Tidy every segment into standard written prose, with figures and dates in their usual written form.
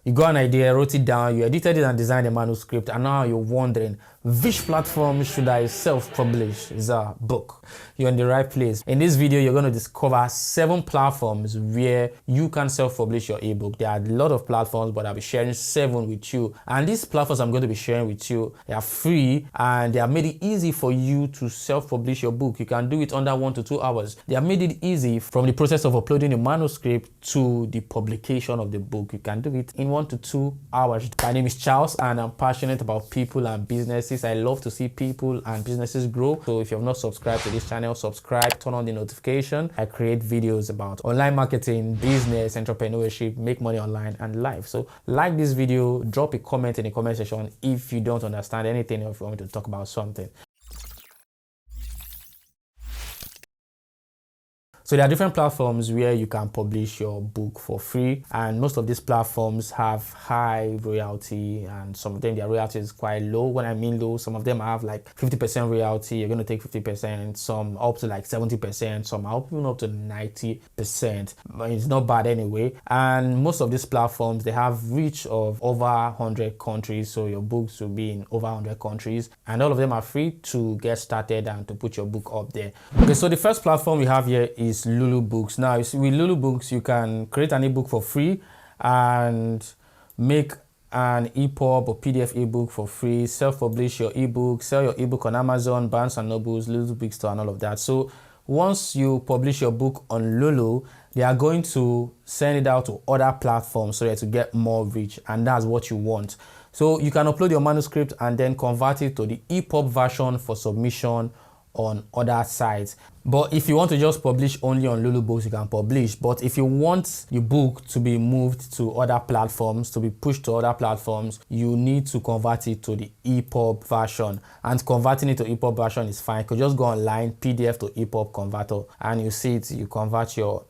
You got an idea, wrote it down, you edited it and designed a manuscript, and now you're wondering, which platform should I self-publish a book? You're in the right place. In this video, you're going to discover 7 platforms where you can self-publish your ebook. There are a lot of platforms, but I'll be sharing 7 with you. And these platforms I'm going to be sharing with you, they are free and they have made it easy for you to self-publish your book. You can do it under 1 to 2 hours. They have made it easy from the process of uploading the manuscript to the publication of the book. You can do it in 1 to 2 hours. My name is Charles and I'm passionate about people and businesses. I love to see people and businesses grow. So if you have not subscribed to this channel, subscribe, turn on the notification. I create videos about online marketing, business, entrepreneurship, make money online and life. So like this video, drop a comment in the comment section if you don't understand anything or if you want me to talk about something. So there are different platforms where you can publish your book for free, and most of these platforms have high royalty, and some of them their royalty is quite low. When I mean low, some of them have like 50% royalty. You're going to take 50%, some up to like 70%, some even up to 90%. But it's not bad anyway. And most of these platforms, they have reach of over 100 countries, so your books will be in over 100 countries, and all of them are free to get started and to put your book up there. Okay, so the first platform we have here is Lulu Books. Now, with Lulu Books, you can create an ebook for free and make an EPUB or PDF ebook for free, self-publish your ebook, sell your ebook on Amazon, Barnes & Nobles, Lulu Books Store, and all of that. So once you publish your book on Lulu, they are going to send it out to other platforms so that to get more reach, and that's what you want. So you can upload your manuscript and then convert it to the EPUB version for submission on other sites. But if you want to just publish only on Lulu Books, you can publish. But if you want your book to be moved to other platforms, to be pushed to other platforms, you need to convert it to the EPUB version. And converting it to EPUB version is fine. You can just go online, PDF to EPUB converter, and you see it. You convert your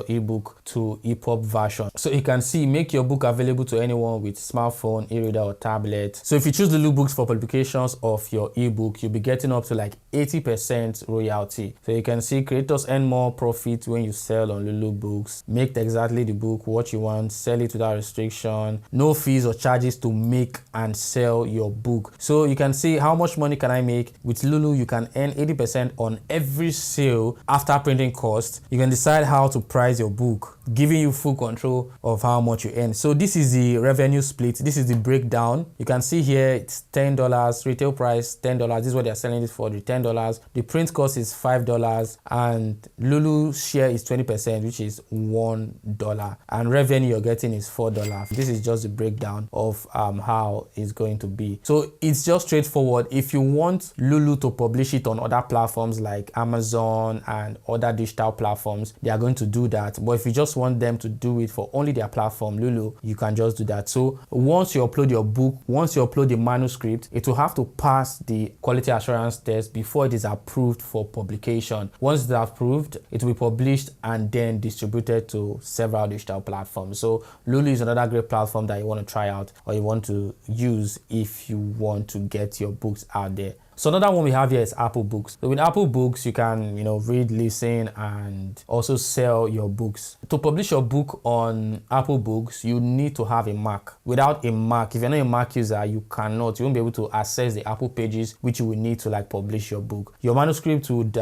ebook to EPUB version. So you can see, make your book available to anyone with smartphone, e-reader, or tablet. So if you choose Lulu Books for publications of your ebook, you'll be getting up to like 80% royalty. So you can see creators earn more profit when you sell on Lulu Books. Make exactly the book what you want, sell it without restriction, no fees or charges to make and sell your book. So you can see how much money can I make. With Lulu, you can earn 80% on every sale after printing costs. You can decide how to price your book, giving you full control of how much you earn. So this is the revenue split. This is the breakdown. You can see here it's $10, retail price $10. This is what they're selling it for, the $10. The print cost is $5, and Lulu's share is 20%, which is $1, and revenue you're getting is $4. This is just the breakdown of how it's going to be. So it's just straightforward. If you want Lulu to publish it on other platforms like Amazon and other digital platforms, they are going to do that. But if you just want them to do it for only their platform, Lulu, you can just do that. So once you upload your book, once you upload the manuscript, it will have to pass the quality assurance test before it is approved for publication. Once it's approved, it will be published and then distributed to several digital platforms. So Lulu is another great platform that you want to try out or you want to use if you want to get your books out there. So another one we have here is Apple Books. So with Apple Books, you can, read, listen, and also sell your books. To publish your book on Apple Books, you need to have a Mac. Without a Mac, if you're not a Mac user, you won't be able to access the Apple pages, which you will need to publish your book. Your manuscript would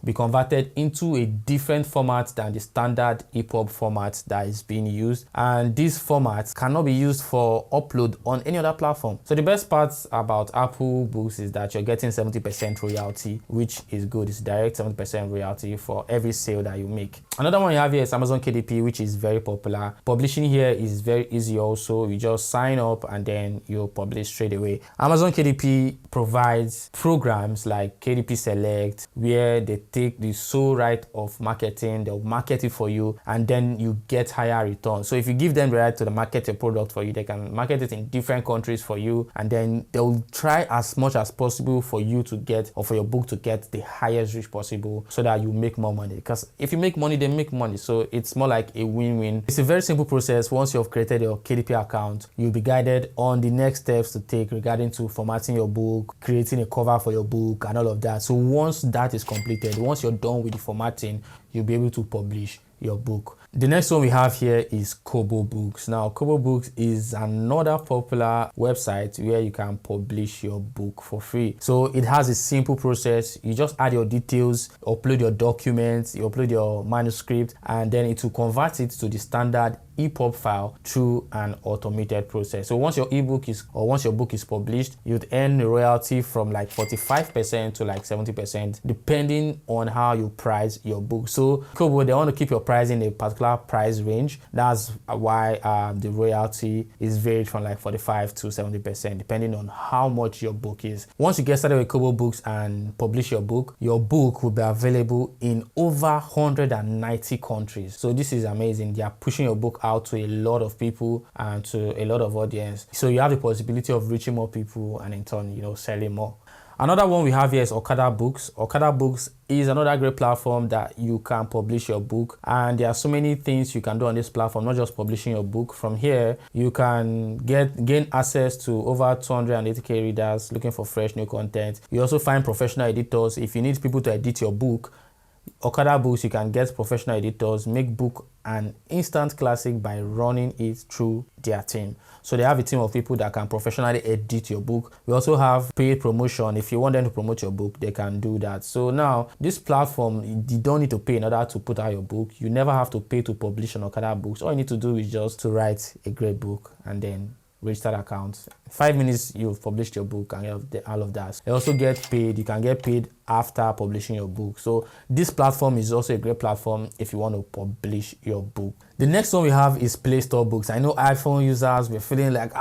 be converted into a different format than the standard EPUB format that is being used. And this format cannot be used for upload on any other platform. So the best part about Apple Books is that you're getting 70% royalty, which is good. It's direct 70% royalty for every sale that you make. Another one you have here is Amazon KDP, which is very popular. Publishing here is very easy also. You just sign up and then you publish straight away. Amazon KDP provides programs like KDP Select, where they take the sole right of marketing, they'll market it for you, and then you get higher returns. So if you give them the right to market your product for you, they can market it in different countries for you, and then they'll try as much as possible for you to get, or for your book to get, the highest reach possible so that you make more money. Because if you make money, they make money. So it's more like a win-win. It's a very simple process. Once you've created your KDP account, you'll be guided on the next steps to take regarding to formatting your book, creating a cover for your book, and all of that. So once that is completed, once you're done with the formatting, you'll be able to publish your book. The next one we have here is Kobo Books. Now, Kobo Books is another popular website where you can publish your book for free. So it has a simple process. You just add your details, upload your documents, you upload your manuscript, and then it will convert it to the standard EPUB file through an automated process. So once your ebook is, or once your book is published, you'd earn a royalty from like 45% to like 70%, depending on how you price your book. So Kobo, they want to keep your price in a particular price range. That's why the royalty is varied from like 45 to 70%, depending on how much your book is. Once you get started with Kobo Books and publish your book will be available in over 190 countries. So this is amazing. They are pushing your book out to a lot of people and to a lot of audience. So you have the possibility of reaching more people and in turn, selling more. Another one we have here is Okada Books. Okada Books is another great platform that you can publish your book, and there are so many things you can do on this platform, not just publishing your book. From here, you can gain access to over 280k readers looking for fresh new content. You also find professional editors. If you need people to edit your book, Okada Books, you can get professional editors, make book an instant classic by running it through their team. So they have a team of people that can professionally edit your book. We also have paid promotion. If you want them to promote your book, they can do that. So now this platform, you don't need to pay in order to put out your book. You never have to pay to publish on Okada Books. All you need to do is just to write a great book and then register account. 5 minutes, you've published your book and you have all of that. You also get paid. You can get paid after publishing your book. So this platform is also a great platform if you want to publish your book. The next one we have is Play Store Books. I know iPhone users were feeling like,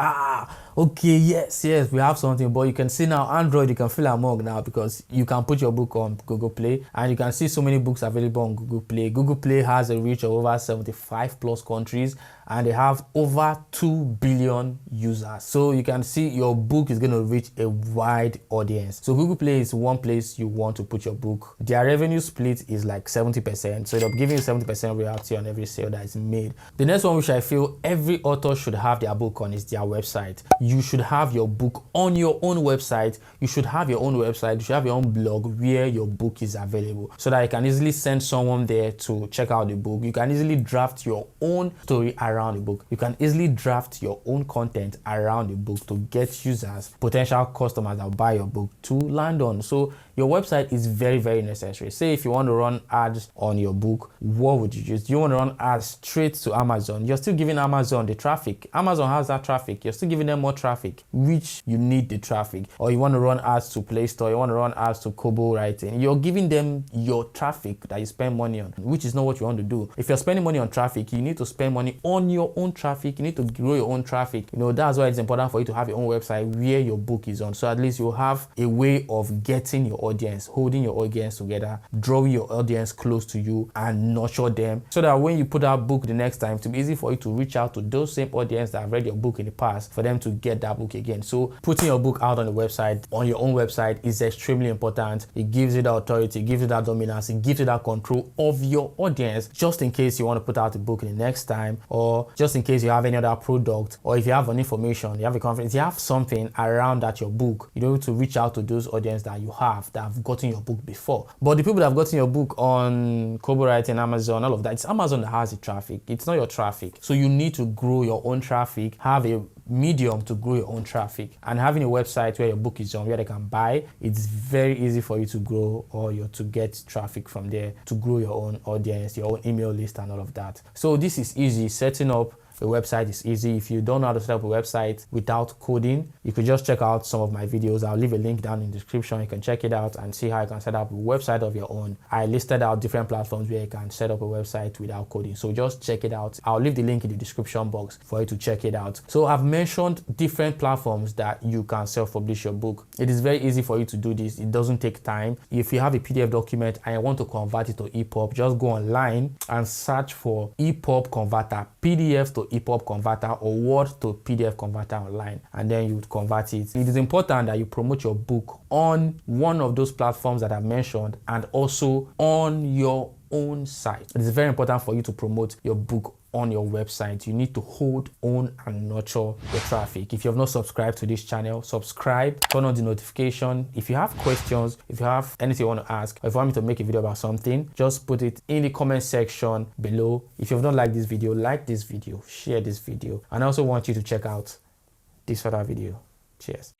okay, yes, we have something, but you can see now Android, you can feel among now because you can put your book on Google Play and you can see so many books available on Google Play. Google Play has a reach of over 75 plus countries and they have over 2 billion users. So you can see your book is going to reach a wide audience. So Google Play is one place you want to put your book. Their revenue split is like 70%. So they'll give you 70% royalty on every sale that is made. The next one, which I feel every author should have their book on, is their website. You should have your book on your own website. You should have your own website. You should have your own blog where your book is available so that you can easily send someone there to check out the book. You can easily draft your own story around the book. You can easily draft your own content around the book to get users, potential customers that buy your book to land on. So your website is very, very necessary. Say if you want to run ads on your book, what would you use? Do you want to run ads straight to Amazon? You're still giving Amazon the traffic. Amazon has that traffic. You're still giving them more traffic, which you need the traffic. Or you want to run ads to Play Store, you want to run ads to Kobo writing. You're giving them your traffic that you spend money on, which is not what you want to do. If you're spending money on traffic, you need to spend money on your own traffic. You need to grow your own traffic. That's why it's important for you to have your own website where your book is on. So at least you have a way of getting your audience, holding your audience together, drawing your audience close to you and nurture them so that when you put out book the next time, to be easy for you to reach out to those same audience that have read your book in the past for them to get that book again. So putting your book out on the website, on your own website, is extremely important. It gives you the authority, it gives you that dominance, it gives you that control of your audience, just in case you want to put out the book the next time, or just in case you have any other product, or if you have an information, you have a conference, you have something around that your book, you're able to reach out to those audience that you have that have gotten your book before. But the people that have gotten your book on Kobo writing, Amazon, all of that, it's Amazon that has the traffic. It's not your traffic. So you need to grow your own traffic, have a medium to grow your own traffic, and having a website where your book is on, where they can buy, it's very easy for you to grow or to get traffic from there, to grow your own audience, your own email list and all of that. So this is easy. Setting up a website is easy. If you don't know how to set up a website without coding, you could just check out some of my videos. I'll leave a link down in the description. You can check it out and see how you can set up a website of your own. I listed out different platforms where you can set up a website without coding. So just check it out. I'll leave the link in the description box for you to check it out. So I've mentioned different platforms that you can self-publish your book. It is very easy for you to do this. It doesn't take time. If you have a PDF document and you want to convert it to EPUB, just go online and search for EPUB converter, PDF to EPUB converter, or Word to PDF converter online, and then you would convert it. It is important that you promote your book on one of those platforms that I mentioned and also on your own site. It is very important for you to promote your book on your website, you need to hold, own, and nurture your traffic. If you have not subscribed to this channel, subscribe, turn on the notification. If you have questions, if you have anything you want to ask, or if you want me to make a video about something, just put it in the comment section below. If you have not liked this video, like this video, share this video, and I also want you to check out this other video. Cheers.